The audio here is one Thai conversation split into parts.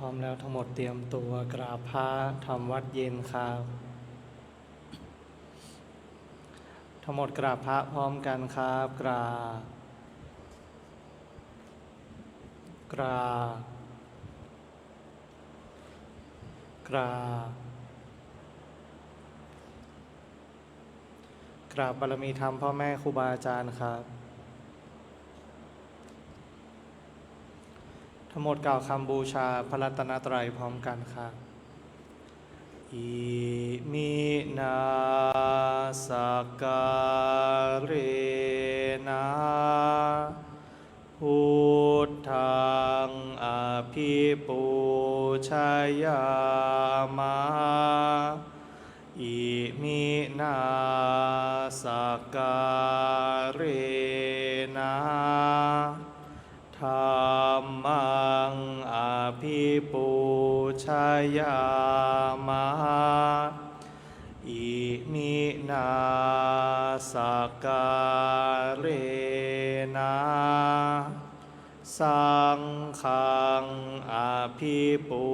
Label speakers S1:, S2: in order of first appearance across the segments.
S1: ร้อมแล้วทั้งหมดเตรียมตัวกราบพระทำวัดเย็นครับทั้งหมดกราบพระพร้อมกันครับกราบกราบกราบกราบบารมีธรรมพ่อแม่ครูบาอาจารย์ครับทั้งหมดกล่าวคำบูชาพระรัตนตรัยพร้อมกันครับอิมินาสการะพุทธังอภิปูชยามะอิมินาสการะธัมมังอภิปูชยามะอิมินาสการะสังฆังอภิปู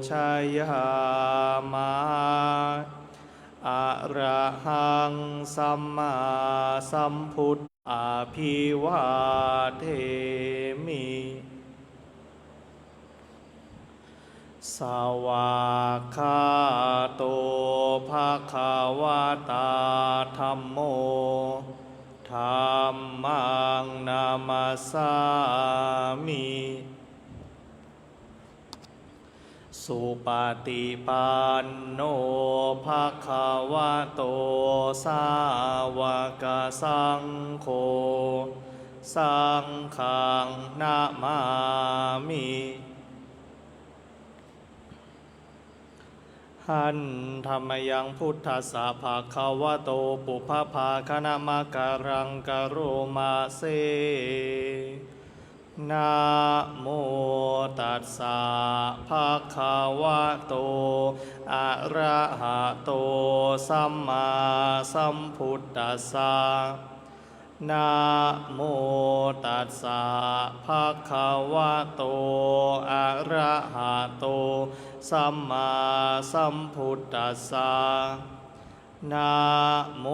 S1: ชยามะอะระหังสัมมาสัมพุทธอาภิวาเทมิสวากขาโตภควตาธัมโมธัมมังนามัสสามิสุปฏิปันโนภควโตสาวกสังโฆสังฆังนะมามิหันธรรมยังพุทธัสสะภะคะวะโตปุพพภาคณมะการังกโรมาเซนะโมตัสสะภะคะวะโตอะระหะโตสัมมาสัมพุทธัสสะนะโมตัสสะภะคะวะโตอะระหะโตสัมมาสัมพุทธัสสะนะโม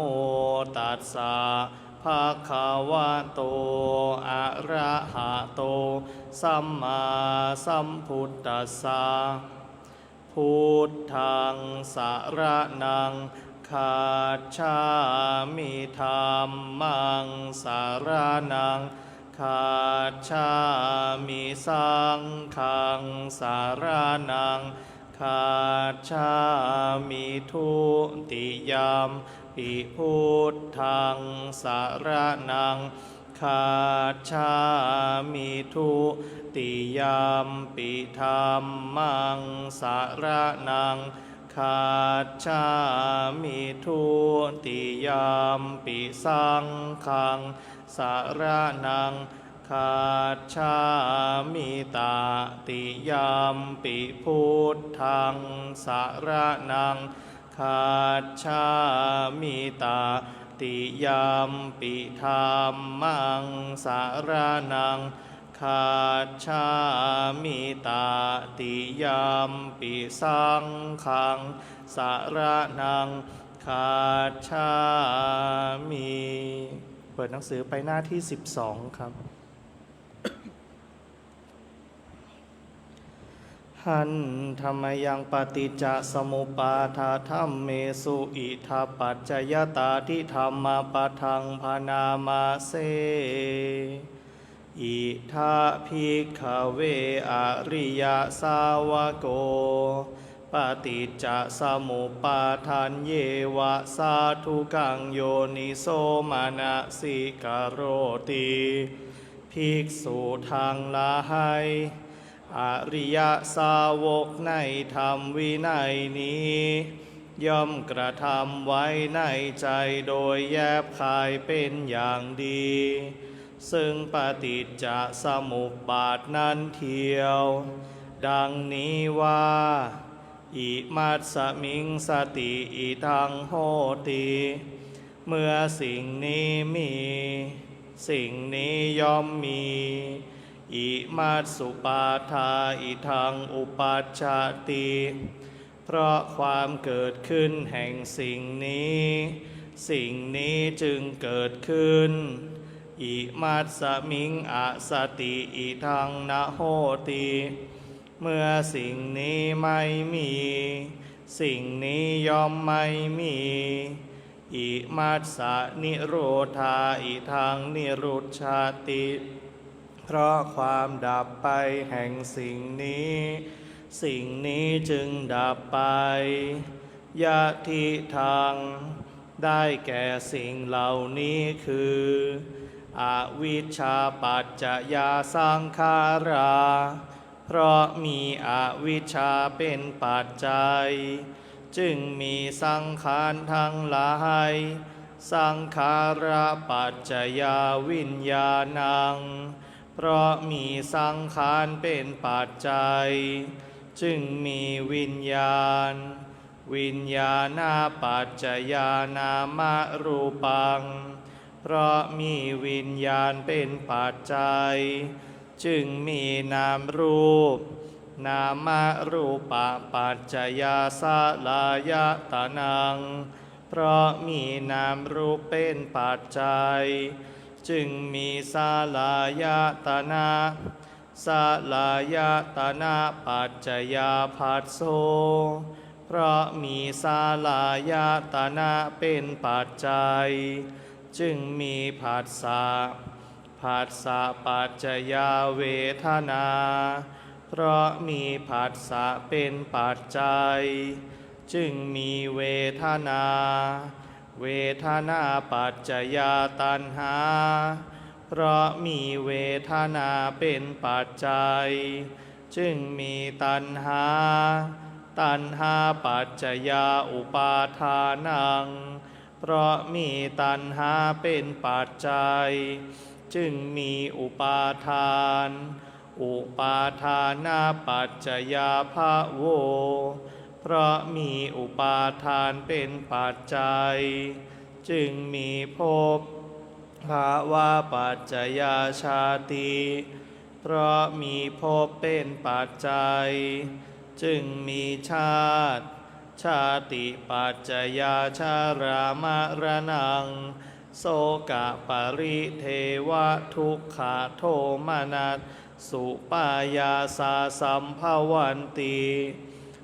S1: ตัสสะภะคะวะโตอะระหะโตสัมมาสัมพุทธัสสะพุทธังสรณังคัจฉามิธัมมังสรณังคัจฉามิสังฆังสรณังคัจฉามิทุติยมปิพุทธังสรณังคัจฉามิทุติยมปิธัมมังสรณังคัจฉามิทุติยมปิสังฆังสรณังคัจฉามิตติยมปิพุทธังสรณังคัจฉามิตติยมปิธัมมังสรณังคัจฉามิตติยมปิสังฆังสรณังคัจฉามิเปิดหนังสือไปหน้าที่12ครับหันธรรมยังปฏิจจสมุปาทาธัมเมสุอิทัปปัจจยตาทิธรรมปัฏฐังพนามาเสอิทาภิกขเวอริยสาวโกปฏิจจสมุปาทานเยวะสาธุกังโยนิโสมนสิกโรติภิกษุทางหลายอริยสาวกในธรรมวินัยนี้ย่อมกระทำไว้ในใจโดยแยบคายเป็นอย่างดีซึ่งปฏิจจสมุปบาทนั้นเทียวดังนี้ว่าอิมัสสมิงสติอิทังโหติเมื่อสิ่งนี้มีสิ่งนี้ย่อมมี อิมัสสุปาทาอิทังอุปัชชติเพราะความเกิดขึ้นแห่งสิ่งนี้สิ่งนี้จึงเกิดขึ้นอิมัสสมิงอสติอิทังนะโหติเมื่อสิ่งนี้ไม่มีสิ่งนี้ย่อมไม่มีอิมัสสนิโรธาอิทังนิรุชชาติเพราะความดับไปแห่งสิ่งนี้สิ่งนี้จึงดับไปยะทิทังได้แก่สิ่งเหล่านี้คืออวิชชาปัจจยาสังขาราเพราะมีอวิชชาเป็นปัจจัยจึงมีสังขารทั้งหลายสังขาราปัจจยาวิญญาณังเพราะมีสังขารเป็นปัจจัยจึงมีวิญญาณวิญญาณปัจจยานามรูปังเพราะมีวิญญาณเป็นปัจจัยจึงมีนามรูปนามรูปปัจจยาสลายตนังเพราะมีนามรูปเป็นปัจจัยจึงมีสลายตนะสลายตนะปัจจยาภัสโสเพราะมีสลายตนะเป็นปัจจัยจึงมีผัสสะผัสสะปัจจยาเวทนาเพราะมีผัสสะเป็นปัจจัยจึงมีเวทนาเวทนาปัจจยาตัณหาเพราะมีเวทนาเป็นปัจจัยจึงมีตัณหาตัณหาปัจจยาอุปาทานังเพราะมีตัณหาเป็นปัจจัยจึงมีอุปาทานอุปาทานาปัจจยาภโวเพราะมีอุปาทานเป็นปัจจัยจึงมีภพภาวะปัจจยาชาติเพราะมีภพเป็นปัจจัยจึงมีชาติชาติปัจจยาชารามรณังโสกะปริเทวะทุกขโทมนัสสุปายาสาสัมภวันติ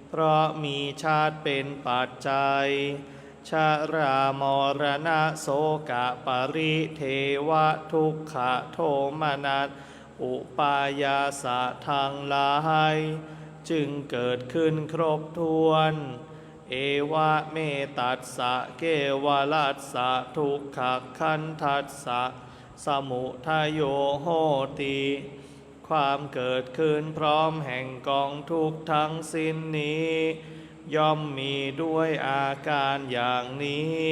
S1: เพราะมีชาติเป็นปัจจัยชารามรณะโสกะปริเทวะทุกขโทมนัสอุปายาสะทางหลายจึงเกิดขึ้นครบถ้วนเอวะเมตัสสะเกวลัสสะทุกขคันทัสสะสมุทัยโยโหติความเกิดขึ้นพร้อมแห่งกองทุกข์ทั้งสิ้นนี้ย่อมมีด้วยอาการอย่างนี้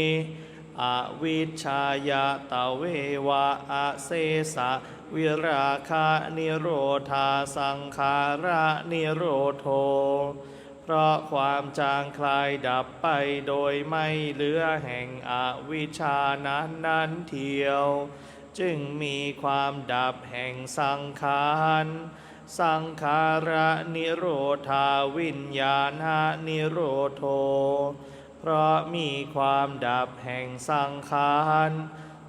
S1: อวิชชายะตะเววะอเสสะวิราคะนิโรธาสังขาระนิโรโธเพราะความจางคลายดับไปโดยไม่เหลือแห่งอวิชชานั้นเทียวจึงมีความดับแห่งสังขารสังขาระนิโรธาวิญญาณนิโรโธเพราะมีความดับแห่งสังขาร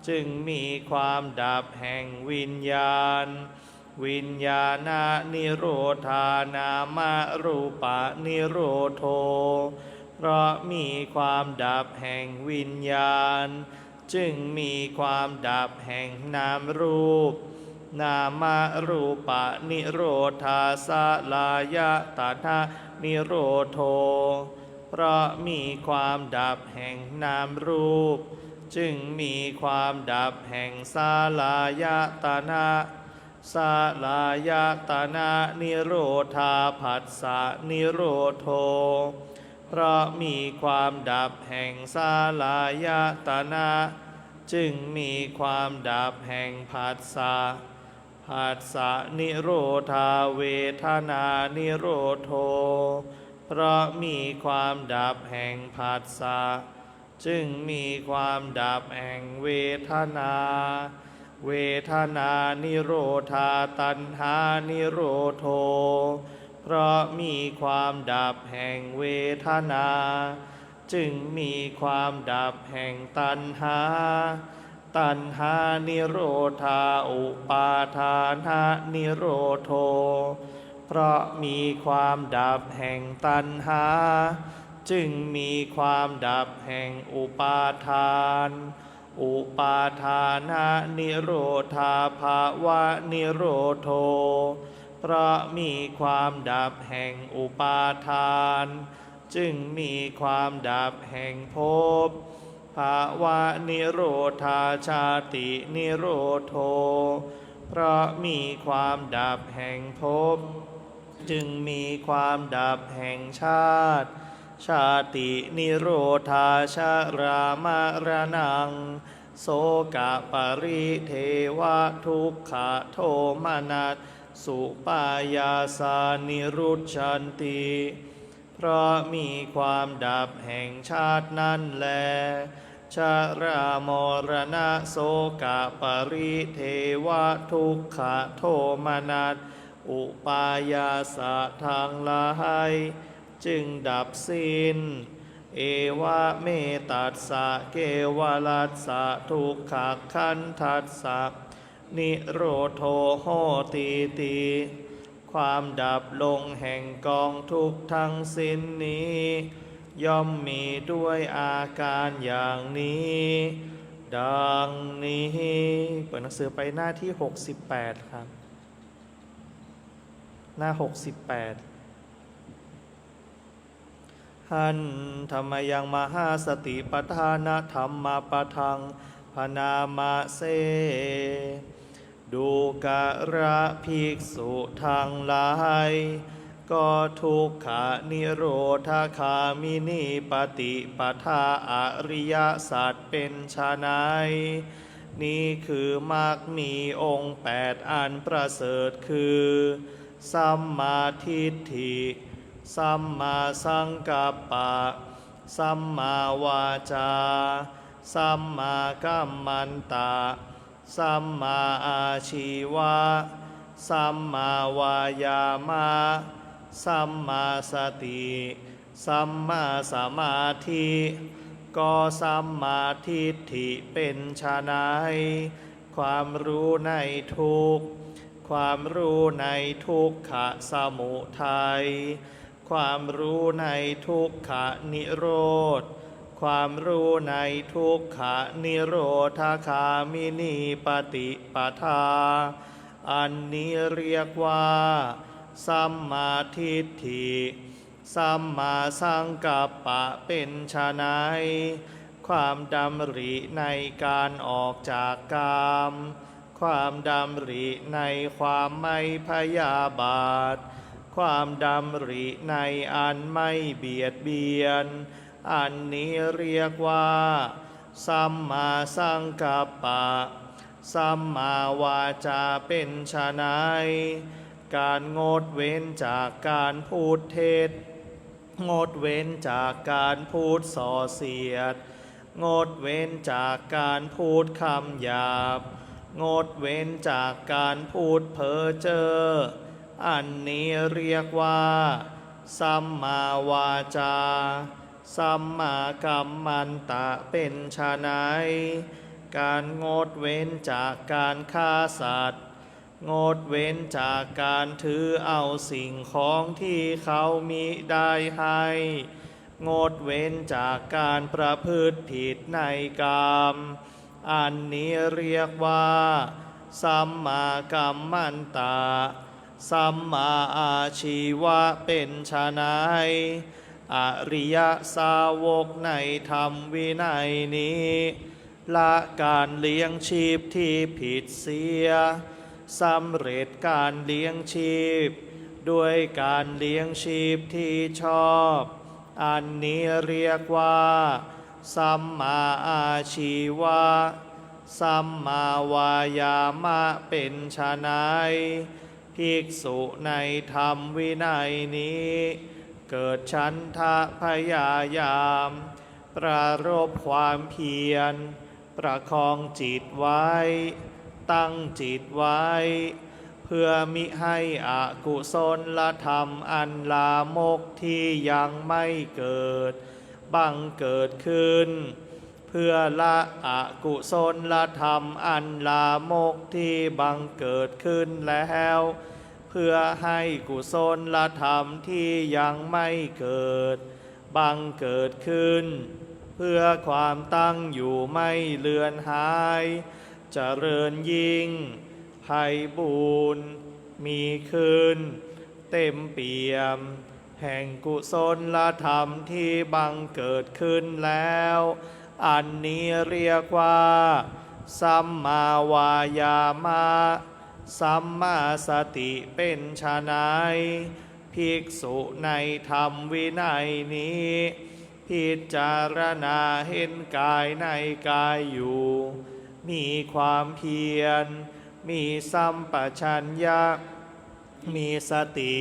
S1: จึงมีความดับแห่งวิญญาณวิญญาณนิโรธานามรูปนิโรโธเพราะมีความดับแห่งวิญญาณจึงมีความดับแห่งนามรูปนามรูปนิโรธาสลายตนะนิโรโธเพราะมีความดับแห่งนามรูปจึงมีความดับแห่งสลายตนะสลายตนะนิโรธาผัสสะนิโรโธเพราะมีความดับแห่งสลายตนะจึงมีความดับแห่งผัสสะผัสสะนิโรธาเวทนานิโรโธเพราะมีความดับแห่งผัสสะจึงมีความดับแห่งเวทนา เวทนานิโรธาตัณหานิโรโธเพราะมีความดับแห่งเวทนาจึงมีความดับแห่งตัณหาตัณหานิโรธาอุปาทานนิโรโธเพราะมีความดับแห่งตัณหาจึงมีความดับแห่งอุปาทานอุปาทานนิโรธาภาวะนิโรโธเพราะมีความดับแห่งอุปาทานจึงมีความดับแห่งภพภาวะนิโรธาชาตินิโรโธเพราะมีความดับแห่งภพจึงมีความดับแห่งชาติชาตินิโรธาชรามรณังโสกะปริเทวะทุกขโทมนัสสุปายาสานิรุชชันติเพราะมีความดับแห่งชาตินั่นแลชรามรณะโสกะปริเทวะทุกขโทมนัสอุปายาสะทางหลายจึงดับสิ้นเอวะเมตัสสะเกวลัสสะทุกขขันธัสสะนิโรโธโหติติความดับลงแห่งกองทุกข์ทั้งสิ้นนี้ย่อมมีด้วยอาการอย่างนี้ดังนี้เปิดหนังสือไปหน้าที่68ครับหน้า68หันธรรมยังมหาสติปัฏฐานธรรมปทังพนามาเสดูกะระภิกษุทางหลายก็ทุกขนิโรธคามินีปฏิปทาอริยสัจเป็นไฉนนี่คือมรรคมีองค์8อันประเสริฐคือสัมมาทิฏฐิสัมมาสังกัปปะสัมมาวาจาสัมมากัมมันตะสัมมาอาชีวะสัมมาวายามะสัมมาสติสัมมาสมาธิก็สัมมาทิฏฐิเป็นไฉนความรู้ในทุกข์ความรู้ในทุกขสมุทัยความรู้ในทุกขนิโรธความรู้ในทุกขนิโรธคามินีปฏิปทาอันนี้เรียกว่าสัมมาทิฏฐิสัมมาสังกัปปะเป็นไฉนความดำริในการออกจากกามความดำริในความไม่พยาบาทความดำริในอันไม่เบียดเบียนอันนี้เรียกว่าสัมมาสังกัปปะสัมมาวาจาเป็นไฉนการงดเว้นจากการพูดเท็จงดเว้นจากการพูดส่อเสียดงดเว้นจากการพูดคำหยาบงดเว้นจากการพูดเพ้อเจ้ออันนี้เรียกว่าสัมมาวาจาสัมมากัมมันตะเป็นไฉนการงดเว้นจากการฆ่าสัตว์งดเว้นจากการถือเอาสิ่งของที่เขามิได้ให้งดเว้นจากการประพฤติผิดในกามอันนี้เรียกว่าสัมมากัมมันตะสัมมาอาชีวะเป็นไฉนอริยสาวกในธรรมวินัยนี้ละการเลี้ยงชีพที่ผิดเสียสำเร็จการเลี้ยงชีพด้วยการเลี้ยงชีพที่ชอบอันนี้เรียกว่าสัมมาอาชีวะสัมมาวายามะเป็นไฉนภิกษุในธรรมวินัยนี้เกิดฉันทะพยายามปรารภความเพียรประคองจิตไว้ ตั้งจิตไว้เพื่อมิให้อกุศลธรรมอันลามกที่ยังไม่เกิดบังเกิดขึ้นเพื่อละอกุศลธรรมอันลามกที่บังเกิดขึ้นแล้วเพื่อให้กุศลธรรมที่ยังไม่เกิดบังเกิดขึ้นเพื่อความตั้งอยู่ไม่เลือนหายเจริญยิ่งไพบูรณ์มีขึ้นเต็มเปี่ยมแห่งกุศลธรรมที่บังเกิดขึ้นแล้วอันนี้เรียกว่าสัมมาวายามะสัมมาสติเป็นไฉนภิกษุในธรรมวินัยนี้พิจารณาเห็นกายในกายอยู่มีความเพียรมีสัมปชัญญะมีสติ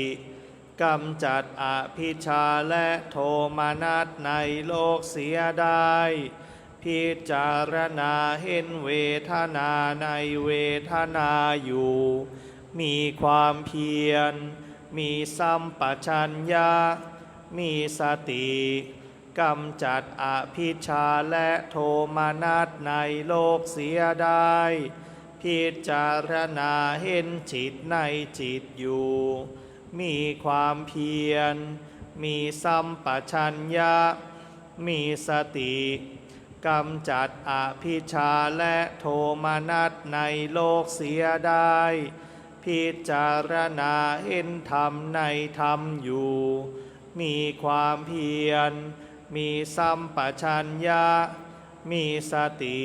S1: กำจัดอภิชฌาและโทมนัสในโลกเสียได้พิจารณาเห็นเวทนาในเวทนาอยู่มีความเพียรมีสัมปชัญญะมีสติกำจัดอภิชฌาและโทมนัสในโลกเสียได้พิจารณาเห็นจิตในจิตอยู่มีความเพียรมีสัมปชัญญะมีสติกำจัดอภิชฌาและโทมนัสในโลกเสียได้พิจารณาเห็นธรรมในธรรมอยู่มีความเพียรมีสัมปชัญญะมีสติ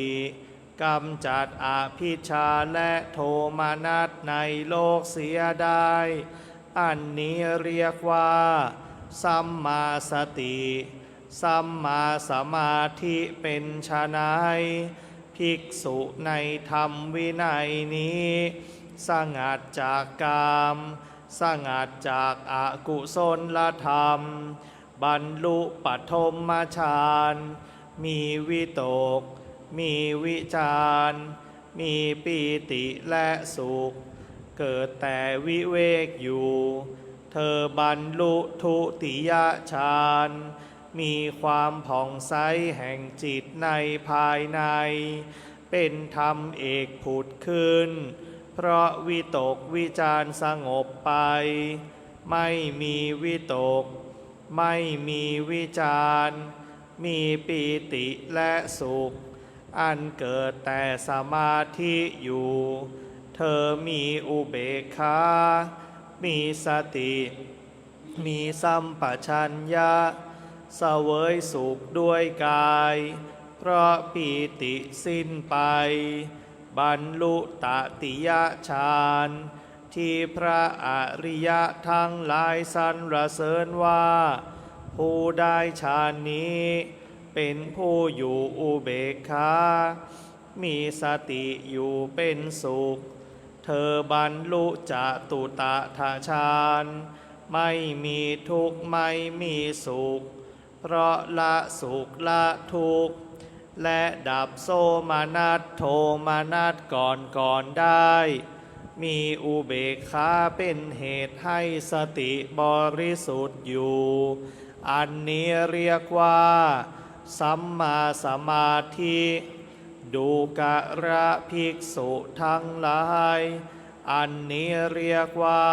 S1: กำจัดอภิชฌาและโทมนัสในโลกเสียได้อันนี้เรียกว่าสัมมาสติสัมมาสมาธิเป็นไฉนภิกษุในธรรมวินัยนี้สงัดจากกามสงัดจากอกุศลธรรมบรรลุปฐมฌานมีวิตกมีวิจารมีปีติและสุขเกิดแต่วิเวกอยู่เธอบรรลุทุติยฌานมีความผ่องใสแห่งจิตในภายในเป็นธรรมเอกผุดขึ้นเพราะวิตกวิจารสงบไปไม่มีวิตกไม่มีวิจารมีปีติและสุขอันเกิดแต่สมาธิอยู่เธอมีอุเบกขามีสติมีสัมปชัญญะเสวยสุขด้วยกายเพราะปีติสิ้นไปบรรลุตติยฌานที่พระอริยะทั้งหลายสรรเสริญว่าผู้ได้ฌานนี้เป็นผู้อยู่อุเบกขามีสติอยู่เป็นสุขเธอบรรลุจตุตถฌานไม่มีทุกข์ไม่มีสุขเพราะละสุขละทุกข์และดับโสมนัสโทมนัสก่อนได้มีอุเบกขาเป็นเหตุให้สติบริสุทธิ์อยู่อันนี้เรียกว่าสัมมาสมาธิดูกระภิกษุทั้งหลายอันนี้เรียกว่า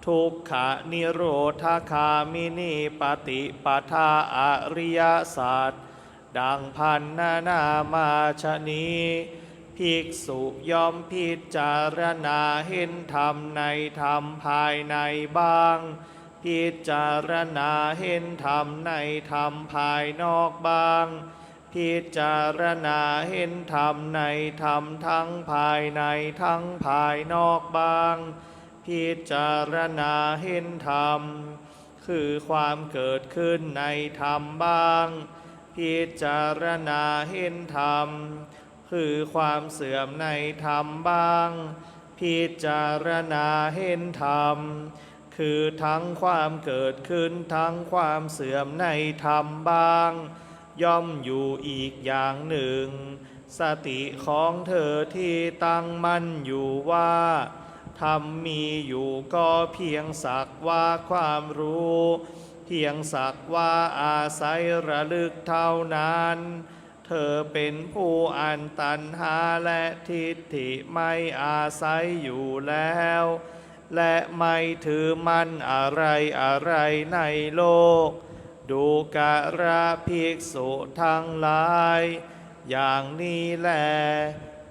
S1: ทุกขนิโรธคามินีปฏิปทาอริยสัจดังพันนามาชนี้ภิกษุย่อมพิจารณาเห็นธรรมในธรรมภายในบ้างพิจารณาเห็นธรรมในธรรมภายนอกบ้างพิจารณาเห็นธรรมในธรรมทั้งภายในทั้งภายนอกบ้างพิจารณาเห็นธรรมคือความเกิดขึ้นในธรรมบ้างพิจารณาเห็นธรรมคือความเสื่อมในธรรมบ้างพิจารณาเห็นธรรมคือทั้งความเกิดขึ้นทั้งความเสื่อมในธรรมบ้างย่อมอยู่อีกอย่างหนึ่ง สติของเธอที่ตั้งมั่นอยู่ว่าธรรมมีอยู่ก็เพียงสักว่าความรู้เพียงสักว่าอาศัยระลึกเท่านั้นเธอเป็นผู้อันตัณหาและทิฏฐิไม่อาศัยอยู่แล้วและไม่ถือมั่นอะไรในโลกดูกระภิกษุทั้งหลายอย่างนี้แล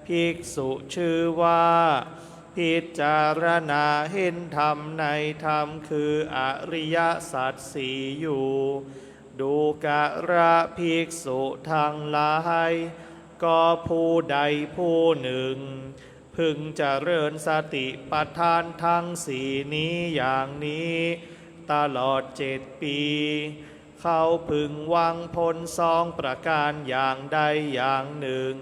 S1: ภิกษุชื่อว่าพิจารณาเห็นธรรมในธรรมคืออริยสัจสี่อยู่ดูกระภิกษุทั้งหลายก็ผู้ใดผู้หนึ่งพึงเจริญสติปัฏฐานทั้งสี่นี้อย่างนี้ตลอด7 ปีเขาพึงหวังผล2 ประการอย่างใดอย่างหนึ่ง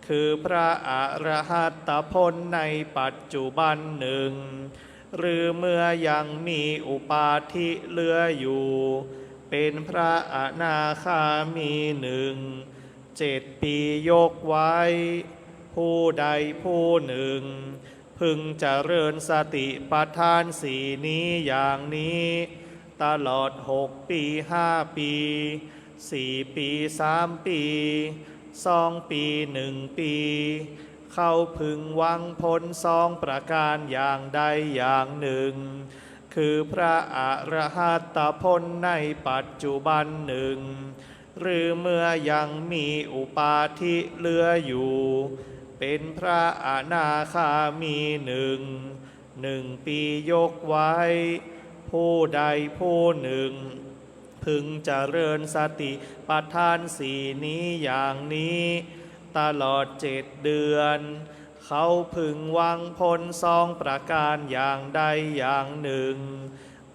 S1: คือพระอรหัตผลในปัจจุบันหนึ่งหรือเมื่อยังมีอุปาทิเหลืออยู่เป็นพระอนาคามีหนึ่ง7 ปียกไว้ผู้ใดผู้หนึ่งพึงเจริญสติปัฏฐานสี่นี้อย่างนี้ตลอด6 ปี5 ปี4 ปี3 ปี2 ปี1 ปีเขาพึงหวังผล2 ประการอย่างใดอย่างหนึ่งคือพระอรหัตผลในปัจจุบันหนึ่งหรือเมื่อยังมีอุปาทิเหลืออยู่เป็นพระอนาคามีหนึ่ง1 ปียกไว้ผู้ใดผู้หนึ่งพึงเจริญสติปัฏฐานสี่นี้อย่างนี้ตลอด7 เดือนเขาพึงหวังผล2 ประการอย่างใดอย่างหนึ่ง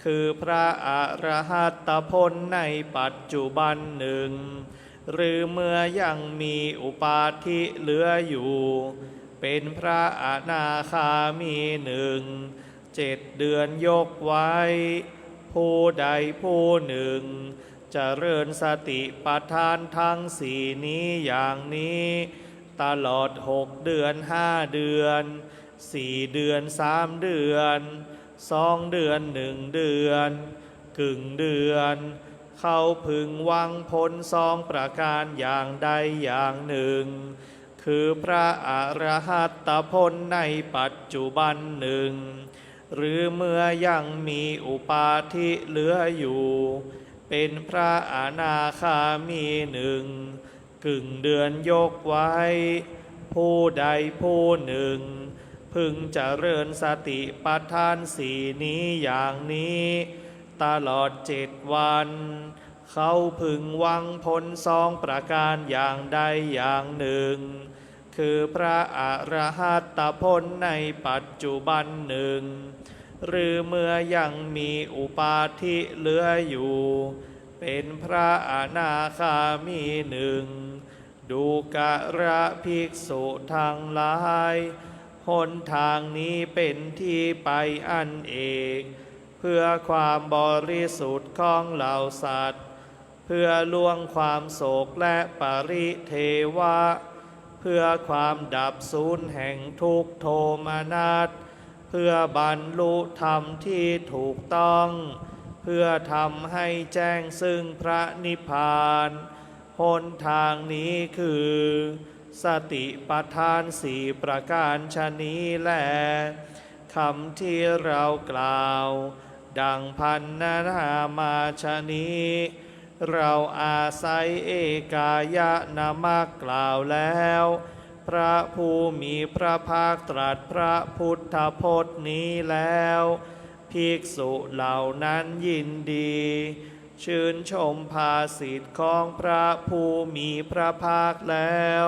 S1: คือพระอรหัตผลในปัจจุบันหนึ่งหรือเมื่อยังมีอุปาทิเหลืออยู่เป็นพระอนาคามีหนึ่ง7 เดือนยกไว้ผู้ใดผู้หนึ่งเจริญสติปัฏฐานทั้งสี่นี้อย่างนี้ตลอด6 เดือน5 เดือน4 เดือน3 เดือน2 เดือน1 เดือนกึ่งเดือนเขาพึงหวังผล2 ประการอย่างใดอย่างหนึ่งคือพระอรหัตผลในปัจจุบันหนึ่งหรือเมื่อยังมีอุปาทิเหลืออยู่เป็นพระอนาคามีหนึ่งกึ่งเดือนยกไว้ผู้ใดผู้หนึ่งพึงเจริญสติปัฏฐานสี่นี้อย่างนี้ตลอด7 วันเขาพึงหวังผล2 ประการอย่างใดอย่างหนึ่งคือพระอรหัตผลในปัจจุบันหนึ่งหรือเมื่อยังมีอุปาทิเหลืออยู่เป็นพระอนาคามีหนึ่งดูกระภิกษุทั้งหลายหนทางนี้เป็นที่ไปอันเอกเพื่อความบริสุทธิ์ของเหล่าสัตว์เพื่อล่วงความโศกและปริเทวะเพื่อความดับสูญแห่งทุกขโทมนัสเพื่อบรรลุธรรมที่ถูกต้องเพื่อทำให้แจ้งซึ่งพระนิพพานหนทางนี้คือสติปัฏฐาน4 ประการชนี้แลคำที่เรากล่าวดังพันนามาชนี้เราอาศัยเอกายนามักกล่าวแล้วพระผู้มีพระภาคตรัสพระพุทธพจน์นี้แล้วภิกษุเหล่านั้นยินดีชื่นชมภาสิทธิ์ของพระผู้มีพระภาคแล้ว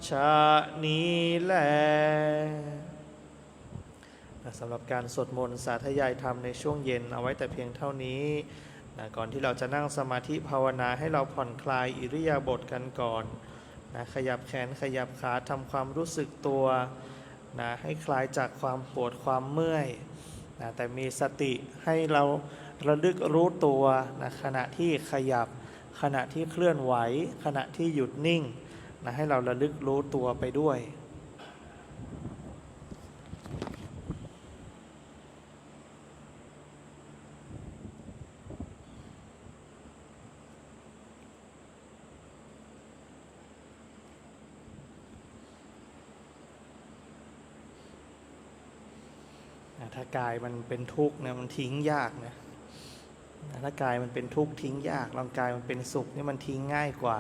S1: ชะนี้แลสำหรับการสวดมนต์สาธยายธรรมในช่วงเย็นเอาไว้แต่เพียงเท่านี้ก่อนที่เราจะนั่งสมาธิภาวนาให้เราผ่อนคลายอิริยาบถกันก่อนขยับแขนขยับขาทำความรู้สึกตัวให้คลายจากความปวดความเมื่อยแต่มีสติให้เราระลึกรู้ตัวขณะที่ขยับขณะที่เคลื่อนไหวขณะที่หยุดนิ่ง นะให้เราระลึกรู้ตัวไปด้วยถ้ากายมันเป็นทุกข์เนี่ยมันทิ้งยากนะถ้ากายมันเป็นทุกข์ทิ้งยากร่างกายมันเป็นสุขนี่มันทิ้งง่ายกว่า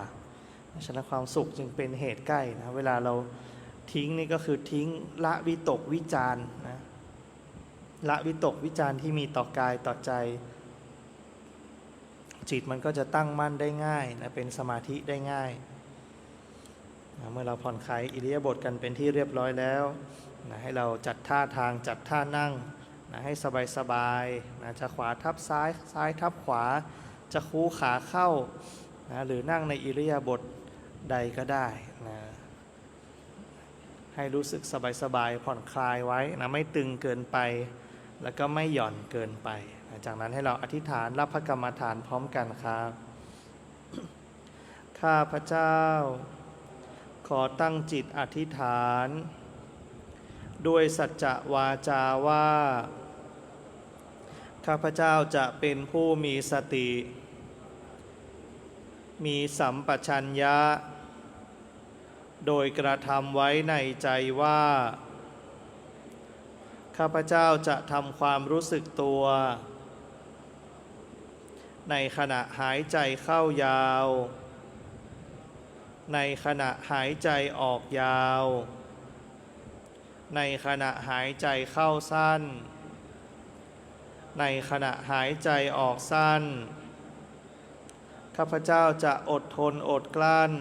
S1: ฉะนั้นความสุขจึงเป็นเหตุใกล้นะเวลาเราทิ้งนี่ก็คือทิ้งละวิตกวิจารนะละวิตกวิจารที่มีต่อกายต่อใจจิตมันก็จะตั้งมั่นได้ง่ายนะเป็นสมาธิได้ง่ายนะเมื่อเราผ่อนคลายอิริยาบถกันเป็นที่เรียบร้อยแล้วนะให้เราจัดท่าทางจัดท่านั่งนะให้สบายๆนะจะขวาทับซ้ายซ้ายทับขวาจะคูขาเข้านะหรือนั่งในอิริยาบถใดก็ได้นะให้รู้สึกสบายๆผ่อนคลายไว้นะไม่ตึงเกินไปแล้วก็ไม่หย่อนเกินไปนะจากนั้นให้เราอธิษฐานรับพระกรรมฐานพร้อมกันครับ ข้าพเจ้าขอตั้งจิตอธิษฐานด้วยสัจจะวาจาว่าข้าพเจ้าจะเป็นผู้มีสติมีสัมปชัญญะโดยกระทำไว้ในใจว่าข้าพเจ้าจะทำความรู้สึกตัวในขณะหายใจเข้ายาวในขณะหายใจออกยาวในขณะหายใจเข้าสั้นในขณะหายใจออกสั้นข้าพเจ้าจะอดทนอดกลั้น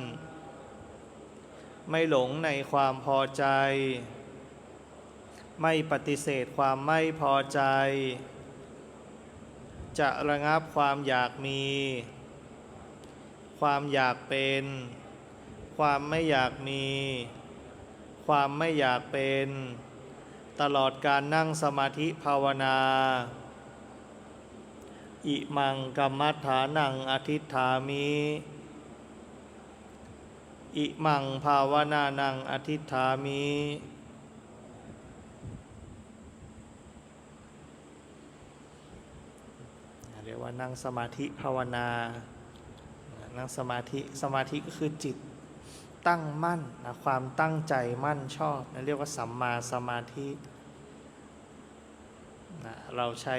S1: ไม่หลงในความพอใจไม่ปฏิเสธความไม่พอใจจะระงับความอยากมีความอยากเป็นความไม่อยากมีความไม่อยากเป็นตลอดการนั่งสมาธิภาวนาอิมังกัมมัฏฐานังอทิฏฐามิอิมังภาวนานังอทิฏฐามิเรียกว่านั่งสมาธิภาวนานั่งสมาธิก็คือจิตตั้งมั่นนะความตั้งใจมั่นชอบนะเรียกว่าสัมมาสมาธินะเราใช้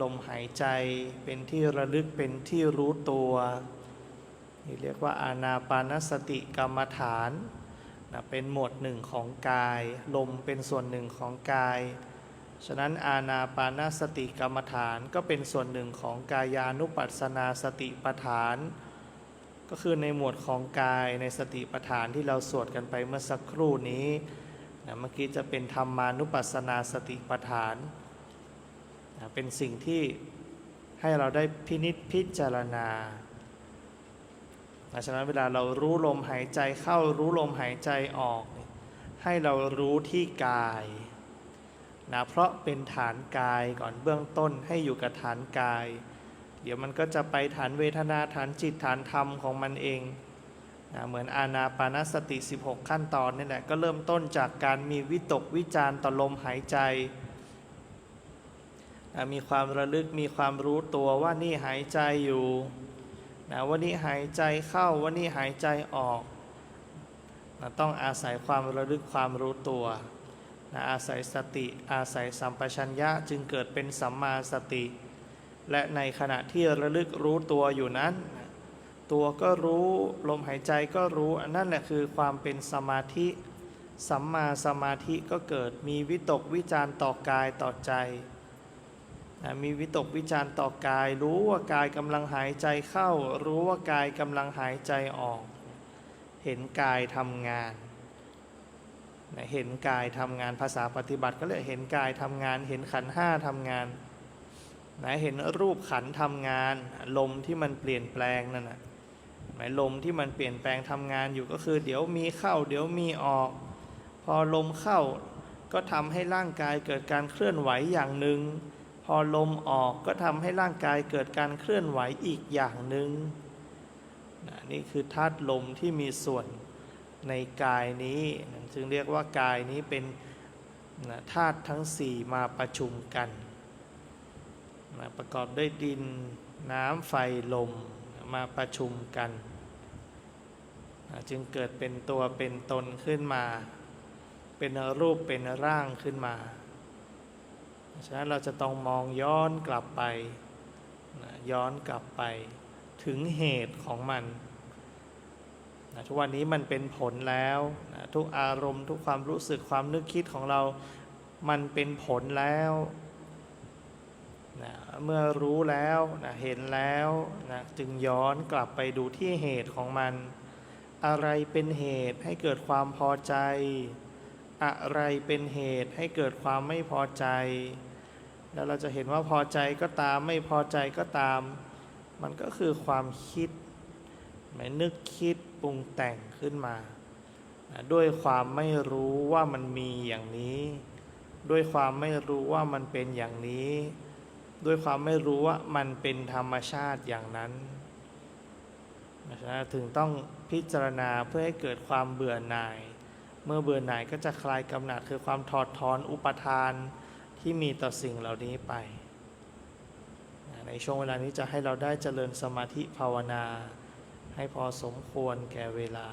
S1: ลมหายใจเป็นที่ระลึกเป็นที่รู้ตัวนี่เรียกว่าอานาปานสติกรรมฐานนะเป็นหมวดหนึ่งของกายลมเป็นส่วนหนึ่งของกายฉะนั้นอานาปานสติกรรมฐานก็เป็นส่วนหนึ่งของกายานุปัสสนาสติปัฏฐานก็คือในหมวดของกายในสติปัฏฐานที่เราสวดกันไปเมื่อสักครู่นี้นะเมื่อกี้จะเป็นธรรมานุปัสสนาสติปัฏฐานนะเป็นสิ่งที่ให้เราได้พินิจพิจารณาฉะนั้นเวลาเรารู้ลมหายใจเข้ารู้ลมหายใจออกให้เรารู้ที่กายนะเพราะเป็นฐานกายก่อนเบื้องต้นให้อยู่กับฐานกายเดี๋ยวมันก็จะไปฐานเวทนาฐานจิตฐานธรรมของมันเองนะเหมือนอานาปานสติ16ขั้นตอนนี่แหละก็เริ่มต้นจากการมีวิตกวิจารต่อลมหายใจนะมีความระลึกมีความรู้ตัวว่านี่หายใจอยู่นะว่านี่หายใจเข้าว่านี่หายใจออกนะต้องอาศัยความระลึกความรู้ตัวนะอาศัยสติอาศัยสัมปชัญญะจึงเกิดเป็นสัมมาสติและในขณะที่ระลึกรู้ตัวอยู่นั้นตัวก็รู้ลมหายใจก็รู้อันนั่นแหละคือความเป็นสมาธิสัมมาสมาธิก็เกิดมีวิตกวิจารต่อกายต่อใจนะมีวิตกวิจารต่อกายรู้ว่ากายกำลังหายใจเข้ารู้ว่ากายกำลังหายใจออกเห็นกายทำงานนะเห็นกายทำงานภาษาปฏิบัติก็เรียกเห็นกายทำงานเห็นขันธ์ห้าทำงานนะเห็นรูปขันธ์ทำงานลมที่มันเปลี่ยนแปลงนั่นนะหมายลมที่มันเปลี่ยนแปลงทำงานอยู่ก็คือเดี๋ยวมีเข้าเดี๋ยวมีออกพอลมเข้าก็ทำให้ร่างกายเกิดการเคลื่อนไหวอย่างหนึ่งพอลมออกก็ทำให้ร่างกายเกิดการเคลื่อนไหวอีกอย่างหนึ่งนะนี่คือธาตุลมที่มีส่วน ในกายนี้จึงเรียกว่ากายนี้เป็นธาตุทั้งสี่มาประชุมกันประกอบด้วยดินน้ำไฟลมมาประชุมกันจึงเกิดเป็นตัวเป็นตนขึ้นมาเป็นรูปเป็นร่างขึ้นมาฉะนั้นเราจะต้องมองย้อนกลับไปถึงเหตุของมันทุกวันนี้มันเป็นผลแล้วทุกอารมณ์ทุกความรู้สึกความนึกคิดของเรามันเป็นผลแล้วเมื่อรู้แล้วเห็นแล้วจึงย้อนกลับไปดูที่เหตุของมันอะไรเป็นเหตุให้เกิดความพอใจอะไรเป็นเหตุให้เกิดความไม่พอใจแล้วเราจะเห็นว่าพอใจก็ตามไม่พอใจก็ตามมันก็คือความคิดนึกคิดปรุงแต่งขึ้นมาด้วยความไม่รู้ว่ามันมีอย่างนี้ด้วยความไม่รู้ว่ามันเป็นอย่างนี้ด้วยความไม่รู้ว่ามันเป็นธรรมชาติอย่างนั้นถึงต้องพิจารณาเพื่อให้เกิดความเบื่อหน่ายเมื่อเบื่อหน่ายก็จะคลายกำหนัดคือความถอดถอนอุปทานที่มีต่อสิ่งเหล่านี้ไปในช่วงเวลานี้จะให้เราได้เจริญสมาธิภาวนาให้พอสมควรแก่เวลา